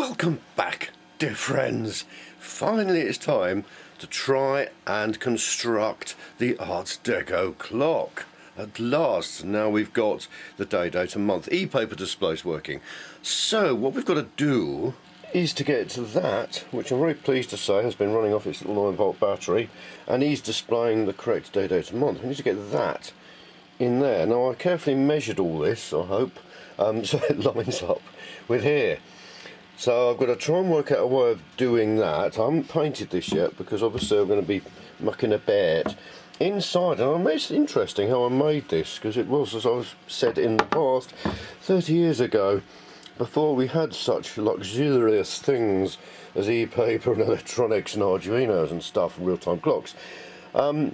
Welcome back, dear friends. Finally it's time to try and construct the Art Deco clock. At last, now we've got the day, date and month e-paper displays working. So what we've got to do is to get to that, which I'm very pleased to say has been running off its little 9-volt battery and is displaying the correct day, date and month. We need to get that in there. Now I carefully measured all this, I hope, so it lines up with here. So I've got to try and work out a way of doing that. I haven't painted this yet because obviously I'm going to be mucking about inside, and it's interesting how I made this, because it was, as I've said in the past, 30 years ago, before we had such luxurious things as e-paper and electronics and Arduinos and stuff and real-time clocks. I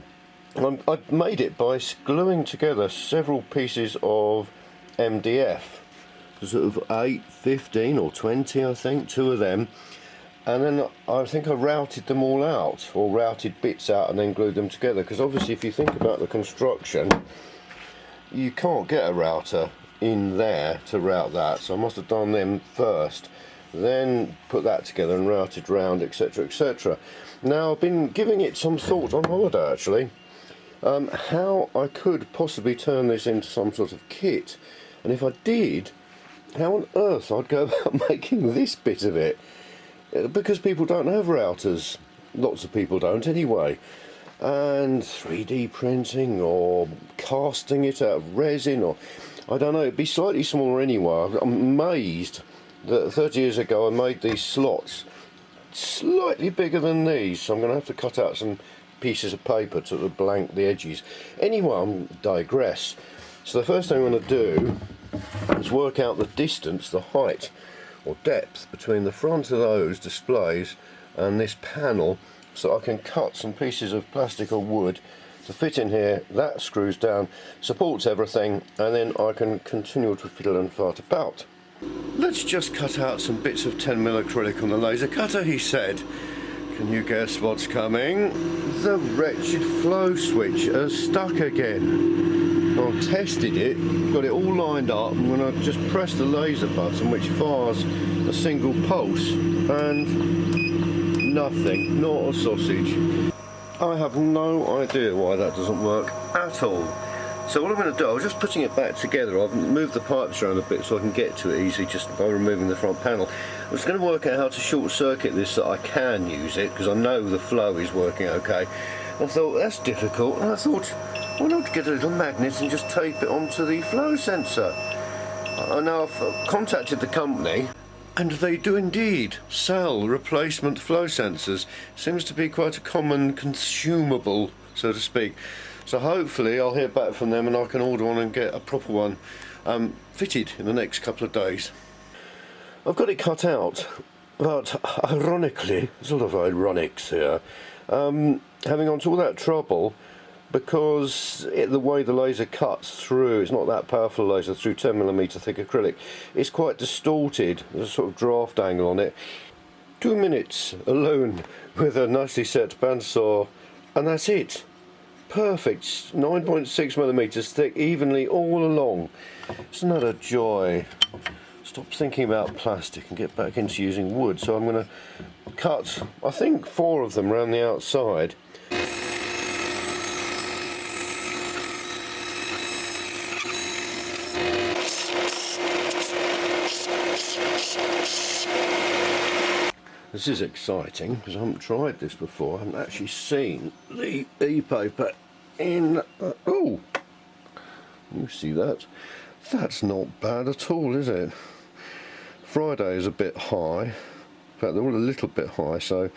made it by gluing together several pieces of MDF, sort of 8, 15 or 20 I think, two of them, and then I think I routed them all out, or routed bits out and then glued them together, because obviously if you think about the construction you can't get a router in there to route that, so I must have done them first, then put that together and routed round, etc, etc. Now I've been giving it some thought on holiday actually, how I could possibly turn this into some sort of kit, and if I did, how on earth I'd go about making this bit of it, because people don't have routers, lots of people don't anyway, and 3D printing or casting it out of resin, or I don't know, it'd be slightly smaller anyway. I'm amazed that 30 years ago I made these slots slightly bigger than these, so I'm going to have to cut out some pieces of paper to blank the edges. Anyway, I digress. So the first thing I'm going to do is work out the distance, the height or depth between the front of those displays and this panel, so I can cut some pieces of plastic or wood to fit in here. That screws down, supports everything, and then I can continue to fiddle and fart about. Let's just cut out some bits of 10mm acrylic on the laser cutter, he said. Can you guess what's coming? The wretched flow switch has stuck again. I've tested it, got it all lined up, and when I just press the laser button which fires a single pulse, and nothing, not a sausage. I have no idea why that doesn't work at all. So what I'm going to do, I was just putting it back together. I've moved the pipes around a bit so I can get to it easily just by removing the front panel. I was going to work out how to short circuit this so I can use it, because I know the flow is working okay. I thought that's difficult, and I thought, why not get a little magnet and just tape it onto the flow sensor? I know I've contacted the company, and they do indeed sell replacement flow sensors. Seems to be quite a common consumable, so to speak. So hopefully I'll hear back from them and I can order one and get a proper one fitted in the next couple of days. I've got it cut out, but ironically, there's a lot of ironics here, having gone to all that trouble, because the way the laser cuts through, it's not that powerful a laser, through 10mm thick acrylic, it's quite distorted. There's a sort of draft angle on it. 2 minutes alone with a nicely set bandsaw, and that's it. Perfect, 9.6mm thick, evenly all along. Isn't that a joy? Stop thinking about plastic and get back into using wood. So I'm going to cut, I think, 4 of them around the outside. This is exciting because I haven't tried this before. I haven't actually seen the e-paper in... oh! You see that? That's not bad at all, is it? Friday is a bit high. In fact, they're all a little bit high, so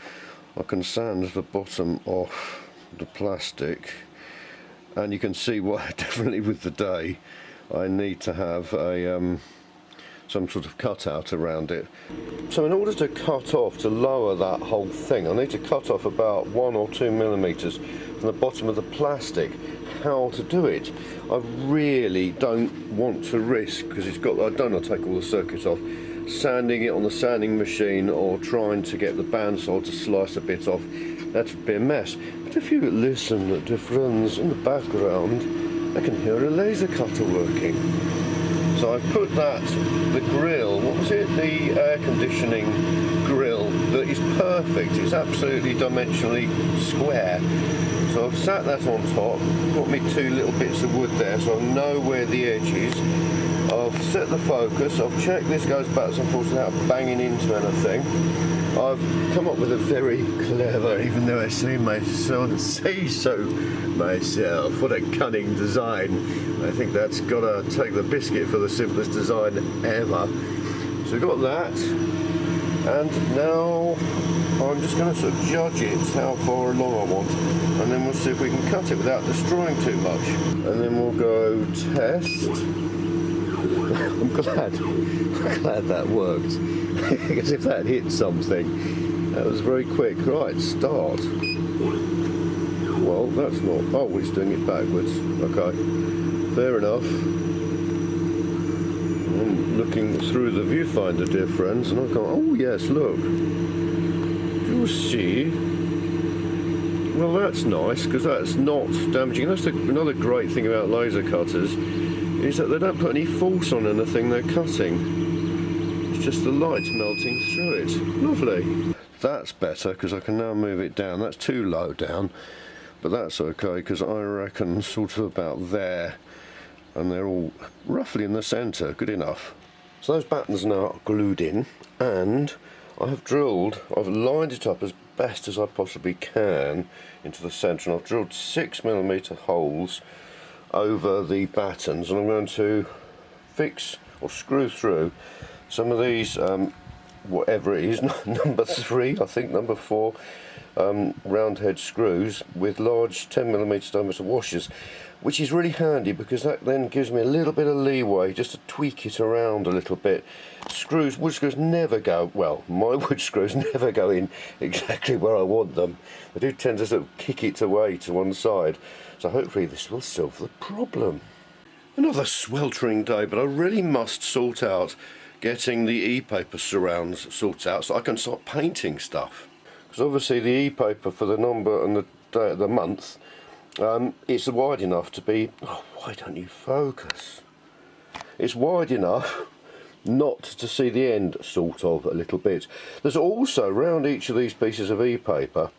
I can sand the bottom off the plastic. And you can see why, definitely with the day, I need to have a... some sort of cutout around it. So in order to cut off, to lower that whole thing, I need to cut off about 1 or 2mm from the bottom of the plastic. How to do it? I really don't want to risk, because it's got, I don't want to take all the circuits off, sanding it on the sanding machine or trying to get the bandsaw to slice a bit off. That would be a mess. But if you listen to friends in the background, I can hear a laser cutter working. So I put that, the grill, what was it, the air conditioning grill, that is perfect, it's absolutely dimensionally square. So I've sat that on top, got me 2 little bits of wood there so I know where the edge is. I've set the focus, I've checked this goes backwards and forwards without banging into anything. I've come up with a very clever, even though I say so myself, what a cunning design. I think that's got to take the biscuit for the simplest design ever. So we've got that, and now I'm just going to sort of judge it, how far along I want, and then we'll see if we can cut it without destroying too much. And then we'll go test. I'm glad that worked, because if that hit something, that was very quick. Right, start. Well, that's not, oh, he's doing it backwards. Okay, fair enough. I'm looking through the viewfinder, dear friends, and I go, oh yes, look. Do you see? Well, that's nice, because that's not damaging. That's another great thing about laser cutters, is that they don't put any force on anything they're cutting. It's just the light melting through it. Lovely. That's better, because I can now move it down. That's too low down, but that's okay, because I reckon sort of about there, and they're all roughly in the centre. Good enough. So those battens now are glued in, and I've lined it up as best as I possibly can into the centre, and I've drilled 6mm holes over the battens, and I'm going to fix or screw through some of these, whatever it is, number 3, I think number 4, round head screws with large 10mm diameter washers, which is really handy because that then gives me a little bit of leeway just to tweak it around a little bit. Wood screws never go, well, my wood screws never go in exactly where I want them. I do tend to sort of kick it away to one side, so hopefully this will solve the problem. Another sweltering day, but I really must sort out getting the e-paper surrounds sorted out so I can start painting stuff. Because obviously the e-paper for the number and the day of the month, it's wide enough to be, oh, why don't you focus? It's wide enough not to see the end, sort of, a little bit. There's also, around each of these pieces of e-paper,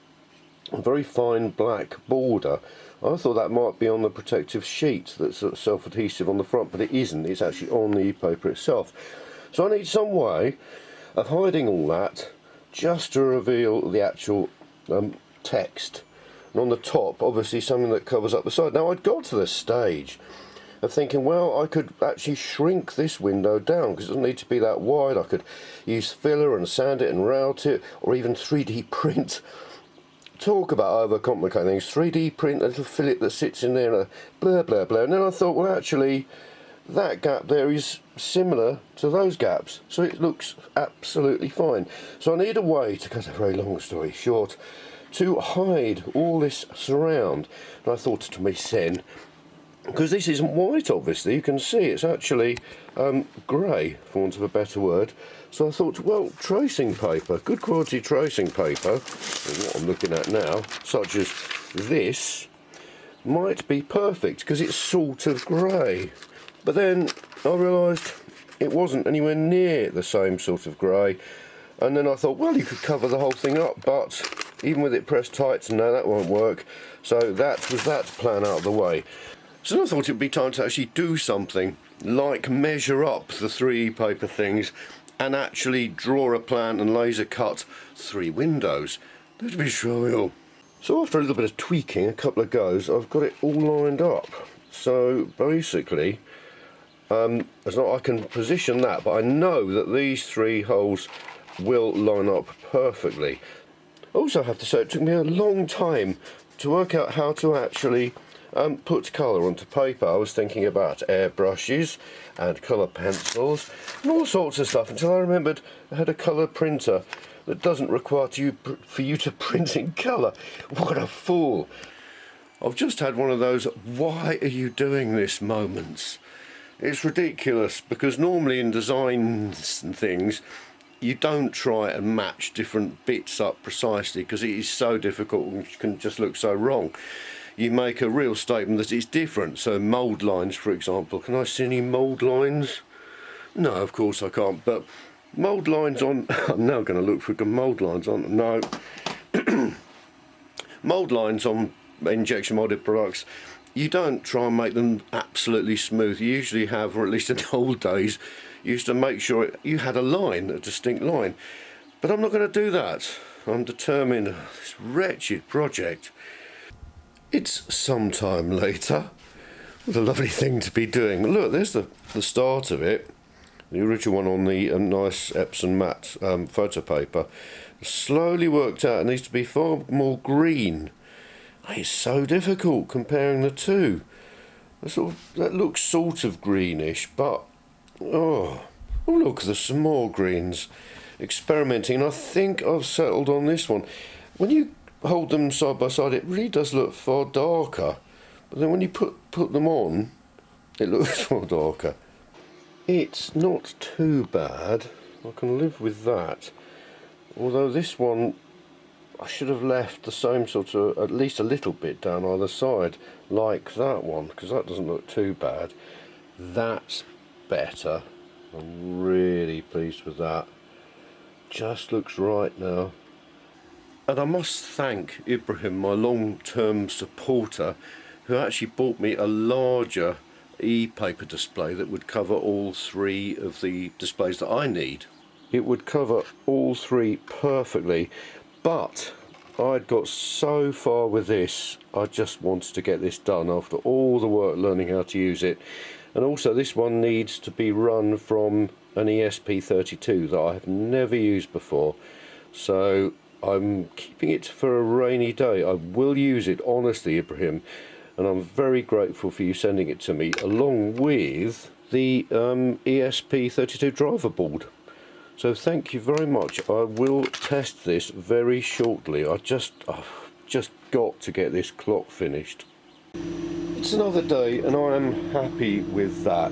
a very fine black border. I thought that might be on the protective sheet that's sort of self-adhesive on the front, but it isn't. It's actually on the e-paper itself. So I need some way of hiding all that just to reveal the actual text. And on the top, obviously, something that covers up the side. Now, I'd got to the stage of thinking, well, I could actually shrink this window down because it doesn't need to be that wide. I could use filler and sand it and route it, or even 3D print. Talk about overcomplicating things. 3D print a little fillet that sits in there, blah, blah, blah. And then I thought, well, actually, that gap there is similar to those gaps, so it looks absolutely fine. So I need a way, to cut a very long story short, to hide all this surround. And I thought to myself, because this isn't white, obviously, you can see it's actually grey, for want of a better word. So I thought, well, tracing paper, good quality tracing paper, what I'm looking at now, such as this, might be perfect because it's sort of grey. But then I realised it wasn't anywhere near the same sort of grey, and then I thought, well, you could cover the whole thing up, but even with it pressed tight, no, that won't work. So that was that plan out of the way. So then I thought it would be time to actually do something, like measure up the 3 paper things and actually draw a plan and laser cut 3 windows. Let me show you. So after a little bit of tweaking, a couple of goes, I've got it all lined up. So basically, as not I can position that, but I know that these 3 holes will line up perfectly. Also, I have to say, it took me a long time to work out how to actually put colour onto paper. I was thinking about airbrushes and colour pencils and all sorts of stuff until I remembered I had a colour printer that doesn't require for you to print in colour. What a fool! I've just had one of those "why are you doing this" moments. It's ridiculous, because normally in designs and things you don't try and match different bits up precisely because it is so difficult and it can just look so wrong. You make a real statement that it's different. So mould lines, for example, can I see any mould lines? No, of course I can't, but mould lines on, I'm now going to look for mould lines on, no, mould lines on injection moulded products, you don't try and make them absolutely smooth. You usually have, or at least in the old days, you used to make sure you had a line, a distinct line. But I'm not going to do that. I'm determined. This wretched project. It's sometime later. What a lovely thing to be doing. Look, there's the start of it. The original one on the nice Epsom matte photo paper. Slowly worked out. It needs to be far more green. It's so difficult comparing the two. That looks sort of greenish, but oh look, there's some more greens. Experimenting. I think I've settled on this one. When you hold them side by side, it really does look far darker. But then when you put them on, it looks far darker. It's not too bad. I can live with that. Although this one, I should have left the same sort of, at least a little bit down either side, like that one, because that doesn't look too bad. That's better. I'm really pleased with that. Just looks right now. And I must thank Ibrahim, my long-term supporter, who actually bought me a larger e-paper display that would cover all three of the displays that I need. It would cover all three perfectly, but I'd got so far with this, I just wanted to get this done after all the work learning how to use it. And also this one needs to be run from an ESP32 that I have never used before, so I'm keeping it for a rainy day. I will use it, honestly, Ibrahim, and I'm very grateful for you sending it to me along with the ESP32 driver board. So thank you very much. I will test this very shortly. I've just got to get this clock finished. It's another day and I am happy with that.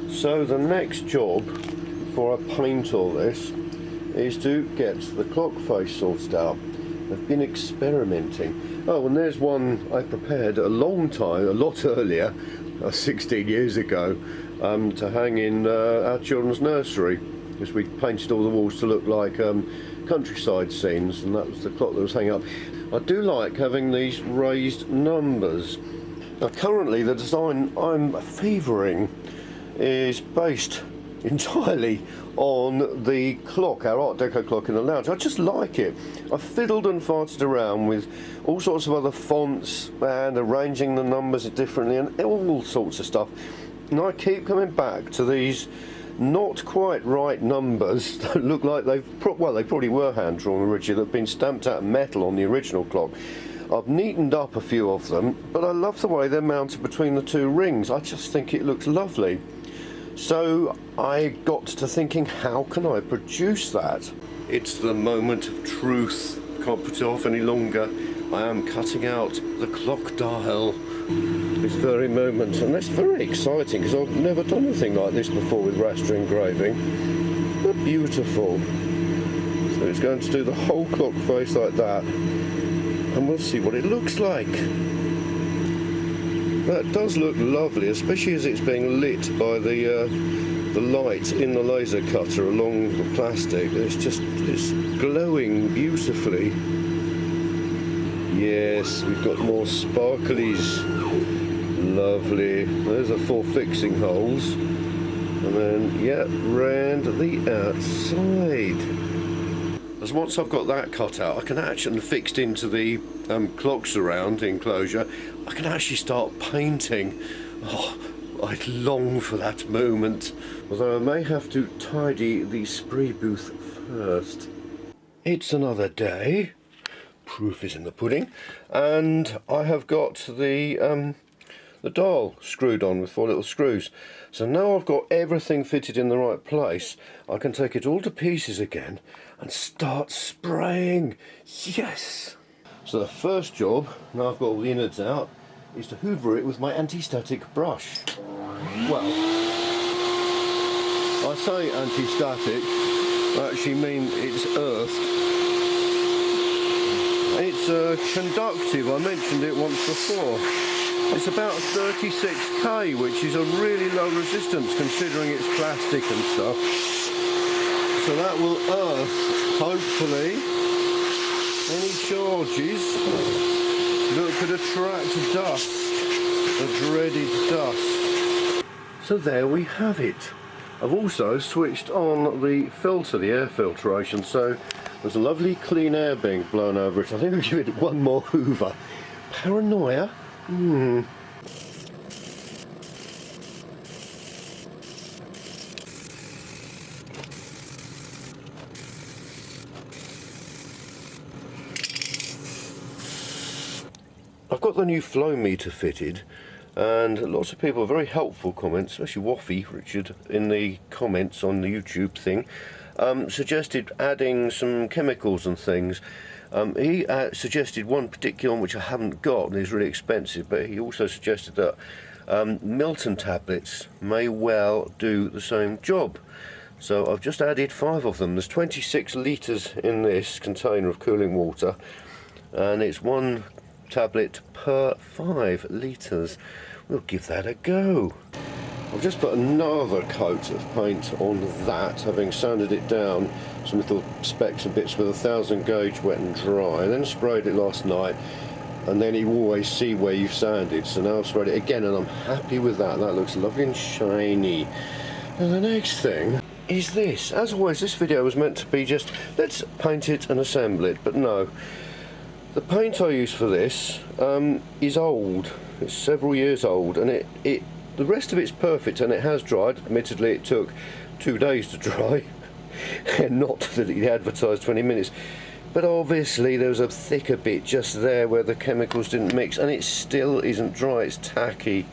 So the next job before I paint all this is to get the clock face sorted out. I've been experimenting. Oh, and there's one I prepared a lot earlier, 16 years ago, to hang in our children's nursery, because we painted all the walls to look like countryside scenes, and that was the clock that was hanging up. I do like having these raised numbers. Now currently the design I'm favouring is based entirely on the clock, our Art Deco clock in the lounge. I just like it. I've fiddled and farted around with all sorts of other fonts and arranging the numbers differently and all sorts of stuff. And I keep coming back to these not quite right numbers that look like they probably were hand drawn originally, that have been stamped out of metal on the original clock. I've neatened up a few of them, but I love the way they're mounted between the two rings. I just think it looks lovely. So I got to thinking, how can I produce that? It's the moment of truth. Can't put it off any longer. I am cutting out the clock dial this very moment, and that's very exciting because I've never done anything like this before with raster engraving. They're beautiful. So it's going to do the whole clock face like that, and we'll see what it looks like. That does look lovely, especially as it's being lit by the light in the laser cutter along the plastic. It's glowing beautifully. Yes, we've got more sparklies. Lovely. Those are 4 fixing holes. And then, yeah, round the outside. As once I've got that cut out, I can actually, fixed into the clock surround enclosure, I can actually start painting. Oh, I long for that moment. Although I may have to tidy the spray booth first. It's another day. Proof is in the pudding. And I have got the dial screwed on with 4 little screws. So now I've got everything fitted in the right place, I can take it all to pieces again and start spraying. Yes! So the first job, now I've got all the innards out, is to hoover it with my anti-static brush. Well, I say anti-static, I actually mean it's earthed. It's conductive, I mentioned it once before. It's about 36k, which is a really low resistance considering it's plastic and stuff. So that will earth, hopefully, any charges that could attract dust, the dreaded dust. So there we have it. I've also switched on the filter, the air filtration, so there's a lovely clean air being blown over it. I think I'll give it one more hoover. Paranoia? I've got the new flow meter fitted, and lots of people, very helpful comments, especially Waffy Richard in the comments on the YouTube thing, suggested adding some chemicals and things. He suggested one particular one which I haven't got and is really expensive, but he also suggested that Milton tablets may well do the same job. So I've just added 5 of them. There's 26 litres in this container of cooling water, and it's 1 tablet per 5 litres. We'll give that a go. I've just put another coat of paint on that, having sanded it down some little specks and bits with a 1000 gauge wet and dry, and then sprayed it last night, and then you always see where you've sanded. So now I've sprayed it again and I'm happy with that. That looks lovely and shiny. And the next thing is this. As always, this video was meant to be just let's paint it and assemble it, but no. The paint I use for this is old. It's several years old, and the rest of it's perfect, and it has dried. Admittedly, it took 2 days to dry, and not that it advertised 20 minutes. But obviously there was a thicker bit just there where the chemicals didn't mix, and it still isn't dry. It's tacky.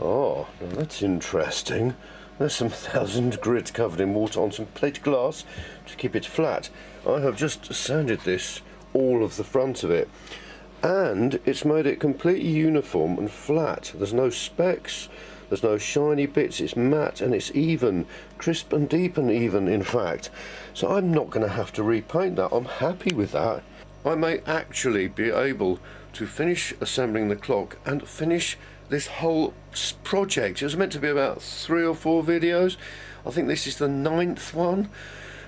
Oh, now that's interesting. There's some 1000 grit covered in water on some plate glass to keep it flat. I have just sanded this, all of the front of it, and it's made it completely uniform and flat. There's no specks, there's no shiny bits, it's matte and it's even, crisp and deep and even, in fact. So I'm not going to have to repaint that. I'm happy with that. I may actually be able to finish assembling the clock and finish this whole project. It was meant to be about 3 or 4 videos. I think this is the 9th one.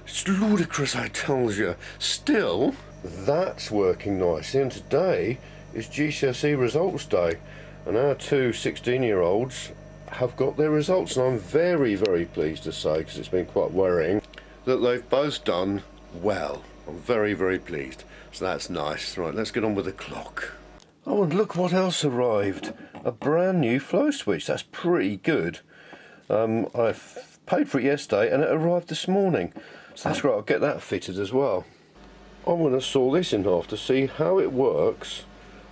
It's ludicrous, I tell you. Still, that's working nicely, and today is GCSE results day, and our 2 16-year-olds have got their results, and I'm very, very pleased to say, because it's been quite worrying, that they've both done well. I'm very, very pleased. So that's nice. Right, let's get on with the clock. Oh, and look what else arrived. A brand new flow switch. That's pretty good. I've paid for it yesterday and it arrived this morning. So that's great. I'll get that fitted as well. I'm going to saw this in half to see how it works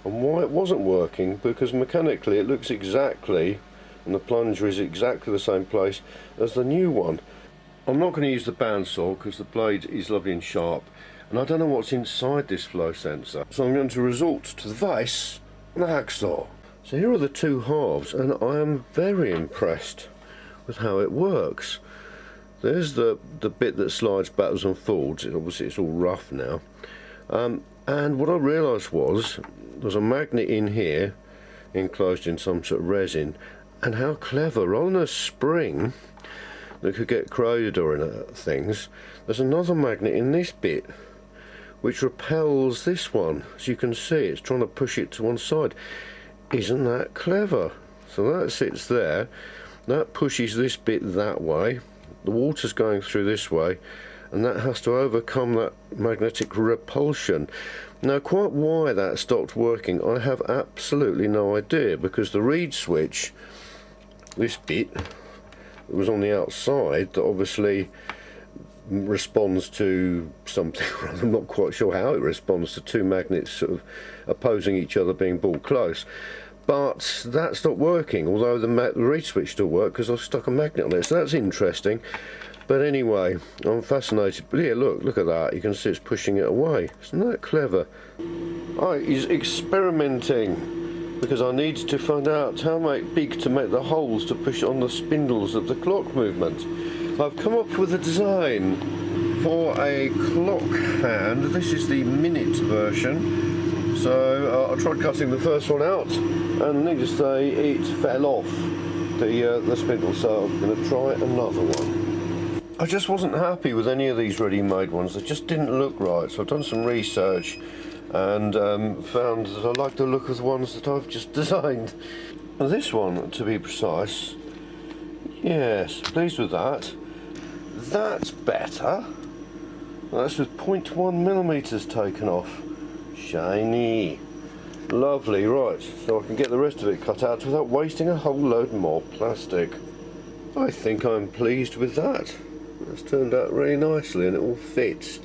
and why it wasn't working, because mechanically it looks exactly, and the plunger is exactly the same place as the new one. I'm not going to use the bandsaw because the blade is lovely and sharp, and I don't know what's inside this flow sensor, so I'm going to resort to the vise and the hacksaw. So here are the 2 halves, and I am very impressed with how it works. There's the bit that slides backwards and forwards. Obviously it's all rough now, and what I realised was there's a magnet in here enclosed in some sort of resin, and how clever, rather than a spring that could get corroded or in things, there's another magnet in this bit which repels this one. As you can see, it's trying to push it to one side. Isn't that clever? So that sits there, that pushes this bit that way, the water's going through this way, and that has to overcome that magnetic repulsion. Now, quite why that stopped working I have absolutely no idea, because the reed switch, this bit that was on the outside, that obviously responds to something, I'm not quite sure how it responds to 2 magnets sort of opposing each other being brought close, but that stopped working, although the reed switch still worked because I stuck a magnet on it. So that's interesting. But anyway, I'm fascinated. But yeah, look at that. You can see it's pushing it away. Isn't that clever? He's experimenting because I need to find out how big to make the holes to push on the spindles of the clock movement. I've come up with a design for a clock hand. This is the minute version. So So I tried cutting the first one out, and needless to say, it fell off the spindle, so I'm going to try another one. I just wasn't happy with any of these ready-made ones. They just didn't look right, so I've done some research and found that I like the look of the ones that I've just designed. And this one, to be precise, yes, pleased with that. That's better. That's with 0.1 millimeters taken off. Shiny. Lovely, right, so I can get the rest of it cut out without wasting a whole load more plastic. I think I'm pleased with that. It's turned out really nicely and it all fits.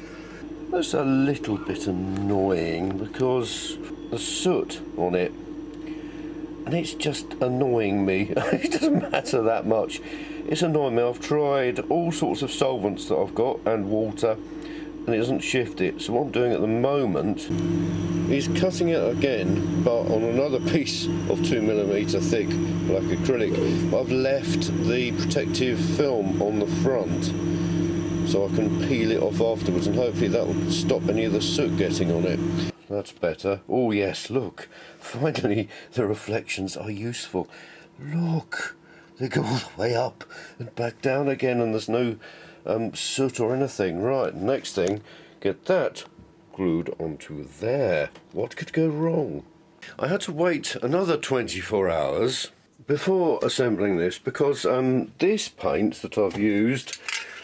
That's a little bit annoying because the soot on it, and it's just annoying me. It doesn't matter that much. It's annoying me. I've tried all sorts of solvents that I've got and water, and it doesn't shift it. So what I'm doing at the moment is cutting it again, but on another piece of 2mm thick black acrylic. But I've left the protective film on the front, so I can peel it off afterwards, and hopefully that will stop any of the soot getting on it. That's better. Oh yes, look. Finally, the reflections are useful. Look, they go all the way up and back down again, and there's no soot or anything. Right, next thing, get that glued onto there. What could go wrong? I had to wait another 24 hours before assembling this because this paint that I've used,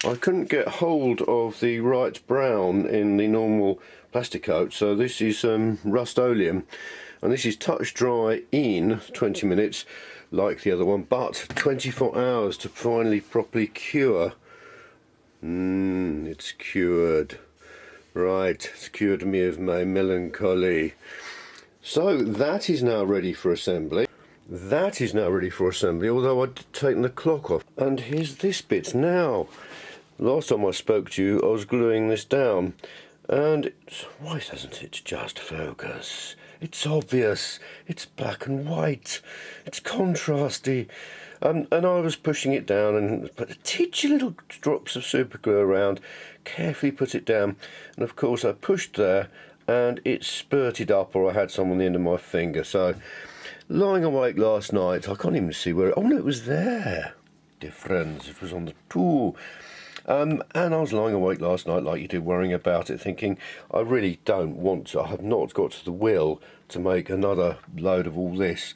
I couldn't get hold of the right brown in the normal plastic coat, so this is Rust-Oleum, and this is touch dry in 20 minutes like the other one, but 24 hours to finally properly cure. It's cured. Right, it's cured me of my melancholy. So that is now ready for assembly. That is now ready for assembly, although I'd taken the clock off. And here's this bit now. Last time I spoke to you, I was gluing this down, and why doesn't it just focus? It's obvious. It's black and white. It's contrasty. And I was pushing it down and put a teensy little drops of super glue around, carefully put it down, and of course I pushed there and it spurted up, or I had some on the end of my finger. So lying awake last night, I can't even see where oh no, it was there, dear friends, it was on the tool. And I was lying awake last night like you do, worrying about it, thinking I really don't want to, I have not got the will to make another load of all this.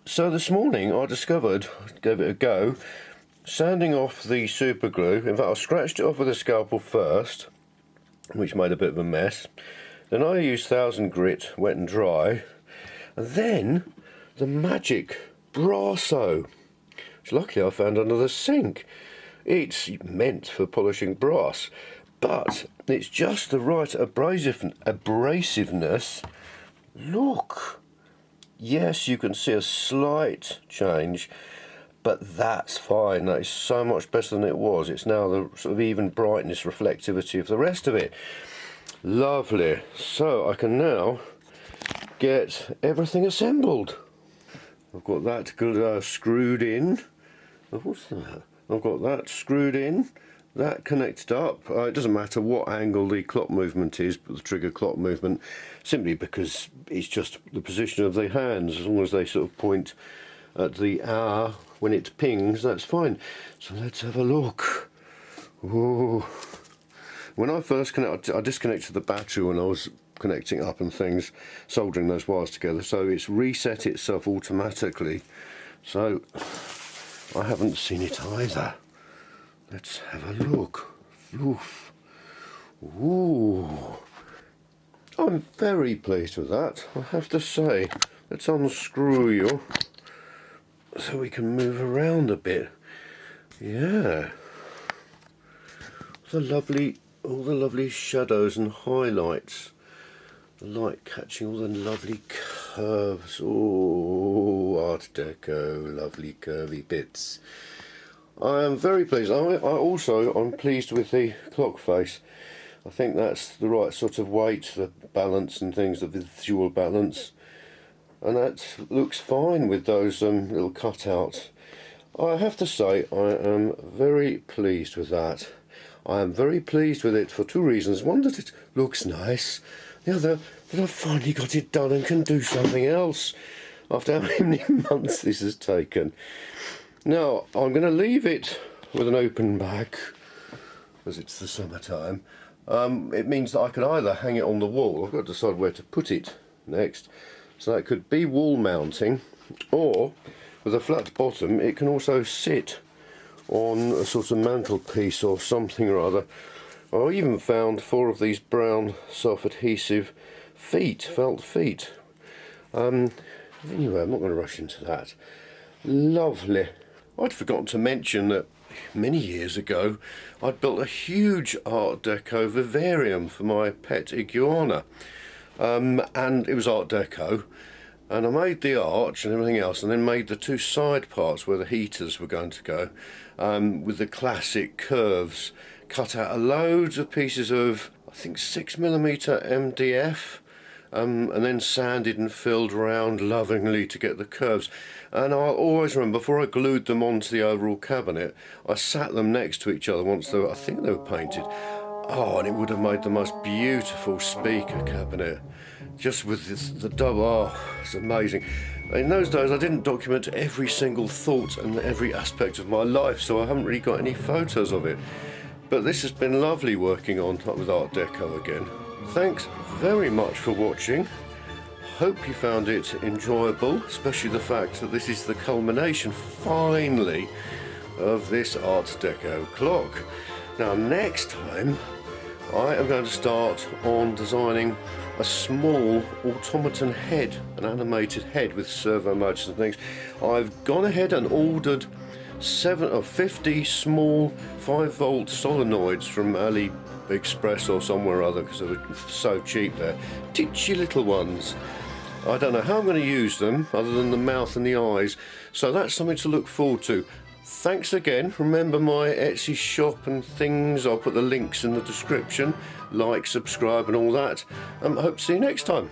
So this morning I discovered, gave it a go, sanding off the super glue. In fact, I scratched it off with a scalpel first, which made a bit of a mess. Then I used 1000 grit, wet and dry, and then the magic Brasso, which luckily I found under the sink. It's meant for polishing brass, but it's just the right abrasiveness. Look, yes, you can see a slight change, but that's fine. That is so much better than it was. It's now the sort of even brightness, reflectivity of the rest of it. Lovely. So I can now get everything assembled. I've got that screwed in. Oh, what's that? I've got that screwed in, that connected up. It doesn't matter what angle the clock movement is, but the trigger clock movement, simply because it's just the position of the hands. As long as they sort of point at the hour when it pings, that's fine. So let's have a look. Whoa. When I first connected, I disconnected the battery when I was connecting up and things, soldering those wires together, so it's reset itself automatically. So I haven't seen it either. Let's have a look. Oof. Ooh. I'm very pleased with that, I have to say. Let's unscrew you so we can move around a bit. Yeah. All the lovely shadows and highlights. The light catching all the lovely curves. Oh, Art Deco, lovely curvy bits. I am very pleased. I'm pleased with the clock face. I think that's the right sort of weight, the balance and things, the visual balance. And that looks fine with those little cutouts. I have to say I am very pleased with that. I am very pleased with it for two reasons. One, that it looks nice, now that I've finally got it done and can do something else after how many months this has taken. Now, I'm going to leave it with an open back, as it's the summertime. It means that I could either hang it on the wall, I've got to decide where to put it next, so it could be wall mounting, or with a flat bottom it can also sit on a sort of mantelpiece or something or other. I even found 4 of these brown self-adhesive felt feet. Anyway, I'm not going to rush into that. Lovely. I'd forgotten to mention that many years ago I'd built a huge Art Deco vivarium for my pet iguana, and it was Art Deco, and I made the arch and everything else, and then made the 2 side parts where the heaters were going to go, with the classic curves. Cut out loads of pieces of, I think, 6mm MDF, and then sanded and filled round lovingly to get the curves. And I'll always remember, before I glued them onto the overall cabinet, I sat them next to each other once they were, I think they were painted. Oh, and it would have made the most beautiful speaker cabinet, just with the double. Oh, it's amazing. In those days I didn't document every single thought and every aspect of my life, so I haven't really got any photos of it. But this has been lovely working on with Art Deco again. Thanks very much for watching. Hope you found it enjoyable, especially the fact that this is the culmination, finally, of this Art Deco clock. Now, next time, I am going to start on designing a small automaton head, an animated head with servo motors and things. I've gone ahead and ordered 50 small 5-volt solenoids from AliExpress or somewhere or other, because they were so cheap there. Titchy little ones. I don't know how I'm going to use them other than the mouth and the eyes, so that's something to look forward to. Thanks again. Remember my Etsy shop and things. I'll put the links in the description. Like, subscribe and all that. Hope to see you next time.